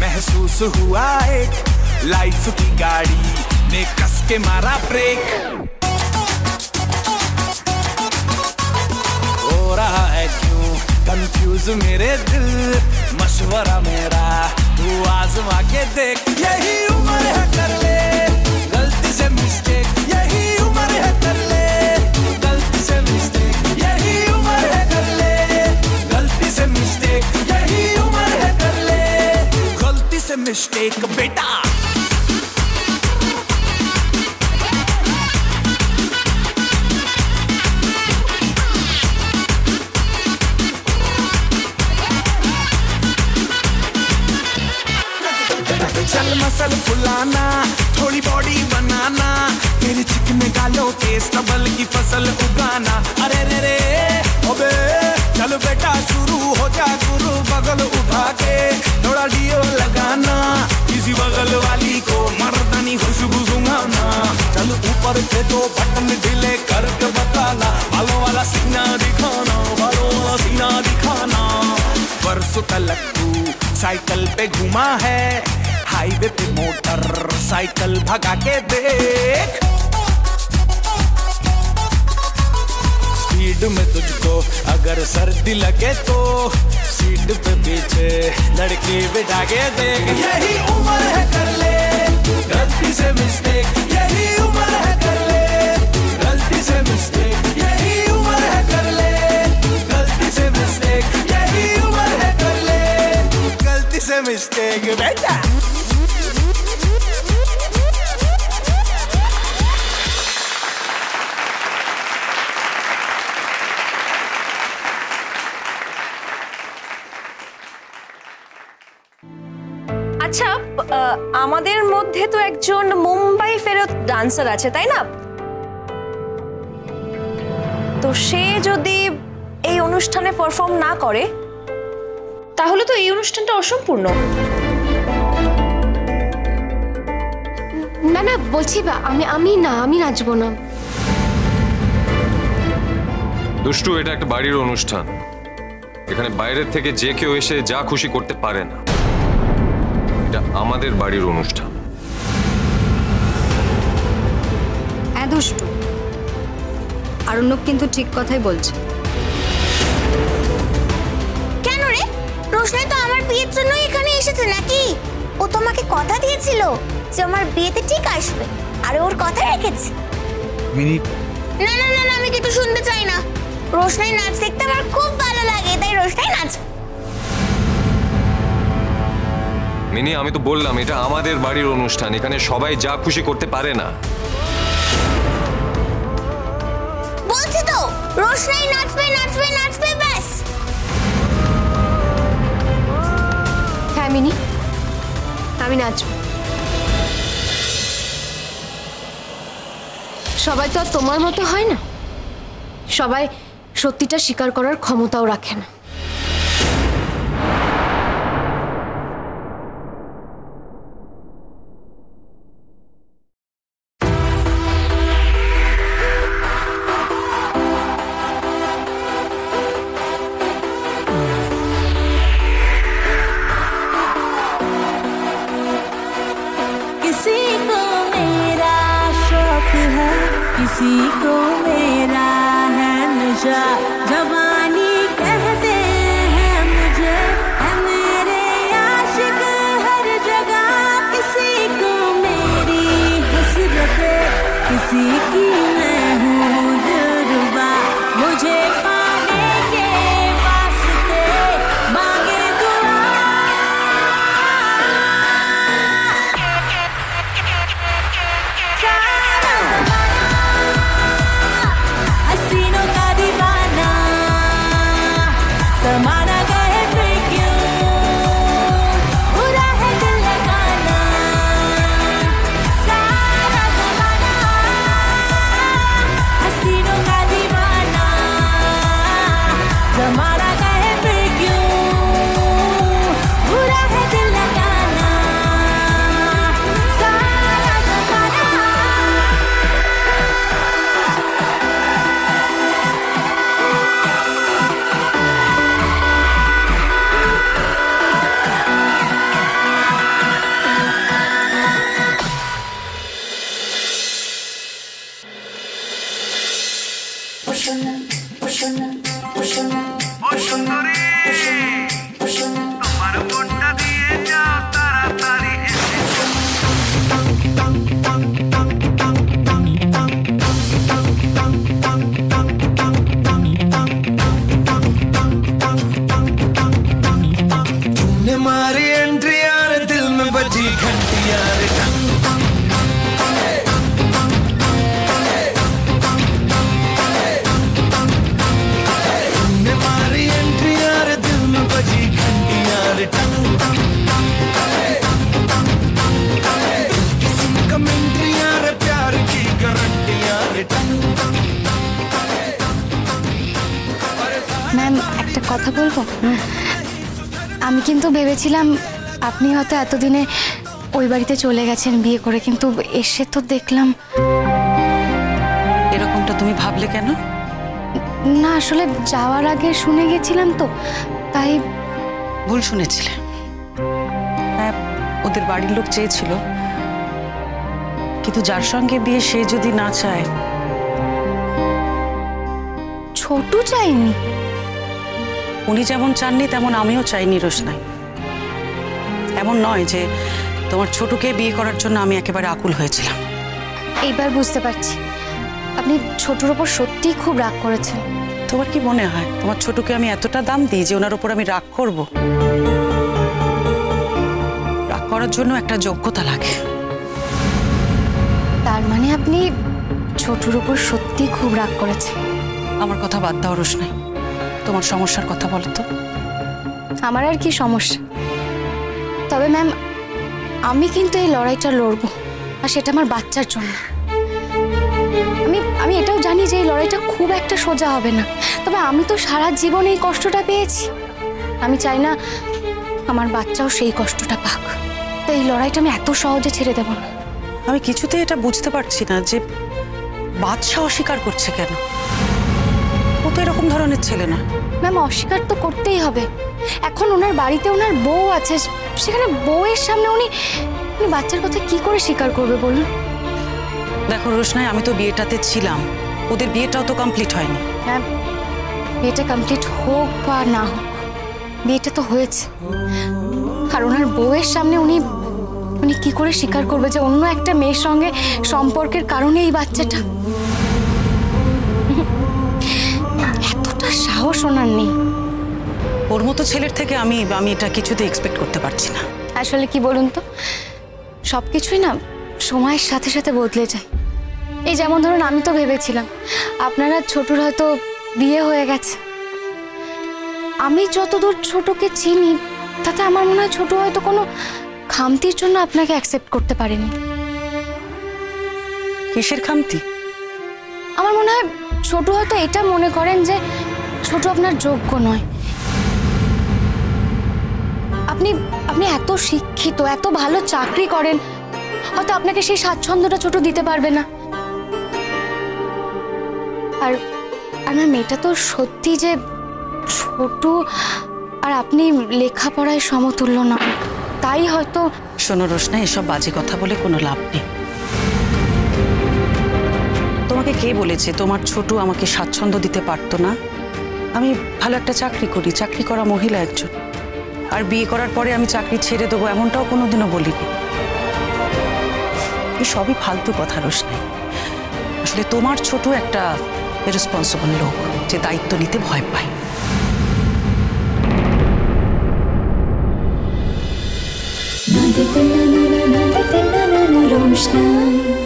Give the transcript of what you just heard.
महसूस हुआ एक लाइफ की गाड़ी ने कस के मारा ब्रेक। हो रहा है क्यों कंफ्यूज मेरे दिल, मशवरा मेरा तू आजमा के देख। यही उम्र है कर ले गलती से मिस्टेक, यही उम्र है कर ले गलती से मिस्टेक, यही उम्र है कर ले गलती से मिस्टेक, यही उम्र है कर ले गलती से मिस्टेक बेटा। चल मसल फुलाना, थोड़ी बॉडी बनाना, तेरे चिकने गालों के स्टबल की फसल उगाना। अरे रे रे अबे चल बेटा शुरू हो जा गुरु, बगल उठा के थोड़ा डियो लगाना, किसी बगल वाली को मर्दानी खुशबू सुंघाना। चल ऊपर से दो बटन ढीले करके बताना, बालों वाला सीना दिखाना, बालों वाला सीना दिखाना। बरसों तक तू साइकिल पे घुमा है, हाईवे पे मोटर साइकिल भगा के देख। स्पीड में तुझको अगर सर्दी लगे तो सीट पे पीछे लड़की बिठा के देख। यही उम्र है कर ले गलती से मिस्टेक, यही उम्र है कर ले गलती से मिस्टेक, यही उम्र है कर ले गलती से मिस्टेक, यही उम्र है कर ले गलती से मिस्टेक बेटा। আচ্ছা আমাদের মধ্যে তো একজন মুম্বাই ফেরত ডান্সার আছে তাই না? তো সে যদি এই অনুষ্ঠানে পারফর্ম না করে তাহলে তো এই অনুষ্ঠানটা অসম্পূর্ণ। না না বলছি আমি নাচবো না। দুষ্টু, এটা একটা বাড়ির অনুষ্ঠান, এখানে বাইরের থেকে যে কেউ এসে যা খুশি করতে পারে না। এটা আমাদের বাড়ির অনুষ্ঠান। হ্যাঁ দুষ্টু, আরণ্যক কিন্তু ঠিক কথাই বলছে। কেন রে? রোশনাই তো আমার বিয়ের জন্য এখানে এসেছে নাকি? ও তোমাকে কথা দিয়েছিল যে আমার বিয়েতে ঠিক আসবে, আর ওর কথা রেখেছে। না না না, আমি কিছু শুনতে চাই না। রোশনাই নাচ দেখতে আমার খুব ভালো লাগে, তাই রোশনাই নাচবে। মিনি, আমি তো বললাম এটা আমাদের বাড়ির অনুষ্ঠান, এখানে সবাই যা খুশি করতে পারে না। বলছি তো রোশনাই নাচবে নাচবে নাচবে ব্যাস। হ্যাঁ মিনি, আমি নাচবো। সবাই তো আর তোমার মতো হয় না, সবাই সত্যিটা স্বীকার করার ক্ষমতাও রাখে না। किसी को मेरा है नशा, जवानी कहते हैं मुझे, है मेरे आशिक हर जगह। किसी को मेरी हसरत, किसी की मैं हूँ दिलरुबा, मुझे पाने के वास्ते मांगे दुआ। हसीनों का दीवाना, समाना गए फिर क्यों, बुरा है दिल लगाना। सारा ज़माना हसीनों का दीवाना, समाना गए फिर क्यों, बुरा है दिल लगाना। सारा ज़माना ও সুন্দরী তোমার মনটা দিয়ে যাও তাড়াতাড়ি तूने मारी एंट्री यार दिल में बजी घंटी यार तूने मारी एंट्री यार दिल में बजी घंटी यार किसी कमेंट्री यार प्यार की गारंटी यार ম্যাম একটা কথা বলবো? আমি কিন্তু ভেবেছিলাম আপনি হয়তো এতদিনে ওই বাড়িতে চলে গেছেন বিয়ে করে, কিন্তু এসে তো দেখলাম। এরকমটা তুমি ভাবলে কেন? না আসলে যাওয়ার আগে শুনে গেছিলাম তো, তাই। ভুল শুনেছিলে। হ্যাঁ, ওদের বাড়ির লোক চেয়েছিল, কিন্তু যার সঙ্গে বিয়ে সে যদি না চায়। ছোটু চাইনি? উনি যেমন চাননি তেমন আমিও চাইনি রোশনাই। এমন নয় যে তোমার ছোটকে বিয়ে করার জন্য আমি একেবারে আকুল হয়েছিলাম। এইবার বুঝতে পারছি আপনি ছোটুর ওপর সত্যিই খুব রাগ করেছেন। তোমার কি মনে হয় তোমার ছোটকে আমি এতটা দাম দিই যে ওনার ওপর আমি রাগ করব? রাগ করার জন্য একটা যোগ্যতা লাগে। তার মানে আপনি ছোটুর ওপর সত্যিই খুব রাগ করেছেন? আমার কথা বাদ দাও রোশনাই, তোমার সমস্যার কথা বলো তো। আমার আর কি সমস্যা? তবে ম্যাম আমি কিন্তু এই লড়াইটা লড়বো, আর সেটা আমার বাচ্চার জন্য। আমি এটাও জানি যে এই লড়াইটা খুব একটা সোজা হবে না, তবে আমি তো সারা জীবন এই কষ্টটা পেয়েছি। আমি চাই না আমার বাচ্চাও সেই কষ্টটা পাক, তো এই লড়াইটা আমি এত সহজে ছেড়ে দেব না। আমি কিছুতেই এটা বুঝতে পারছি না যে বাদশা অস্বীকার করছে কেন। ও তো এরকম ধরনের ছেলে না। ম্যাম অস্বীকার তো করতেই হবে। এখন ওনার বাড়িতে ওনার বউ আছে, সেখানে বউয়ের সামনে উনি বাচ্চার কথা কি করে স্বীকার করবে বলুন? দেখো রোশনাই, আমি তো বিয়েটাতে ছিলাম, ওদের বিয়েটাও তো কমপ্লিট হয়নি। ম্যাম বিয়েটা কমপ্লিট হোক বা না হোক, বিয়েটা তো হয়েছে। আর ওনার বউয়ের সামনে উনি কি করে স্বীকার করবে যে অন্য একটা মেয়ের সঙ্গে সম্পর্কের কারণে এই বাচ্চাটা? এতটা সাহস ওনার নেই। ওর মতো ছেলের থেকে আমি এটা কিছুতে এক্সপেক্ট করতে পারছি না। আসলে কি বলুন তো, সব কিছুই না সময়ের সাথে সাথে বদলে যায়। এই যেমন ধরুন আমি তো ভেবেছিলাম আপনারা ছোটুর হয়তো বিয়ে হয়ে গেছে। আমি যতদূর ছোটকে চিনি তাতে আমার মনে হয় ছোট হয়তো কোনো খামতির জন্য আপনাকে অ্যাকসেপ্ট করতে পারেনি। কিসের খামতি? আমার মনে হয় ছোট হয়তো এটা মনে করেন যে ছোট আপনার যোগ্য নয়। আপনি এত শিক্ষিত, এত ভালো চাকরি করেন, হয়তো আপনাকে সেই স্বাচ্ছন্দ্যটা ছোট দিতে পারবে না। আর আমার মেয়েটা তো সত্যি যে ছোট আর আপনি লেখাপড়ায় সমতুল্য না, তাই হয়তো। শোনো রোশনা, এসব বাজে কথা বলে কোনো লাভ নেই। তোমাকে কে বলেছে তোমার ছোট আমাকে স্বাচ্ছন্দ্য দিতে পারতো না? আমি ভালো একটা চাকরি করি, চাকরি করা মহিলা একজন, আর বিয়ে করার পরে আমি চাকরি ছেড়ে দেবো এমনটাও কোনোদিনও বলিনি। এই সবই ফালতু কথা রোশনা। আসলে তোমার ছোট একটা রেসপন্সিবল লোক, যে দায়িত্ব নিতে ভয় পায়। रोशनाई।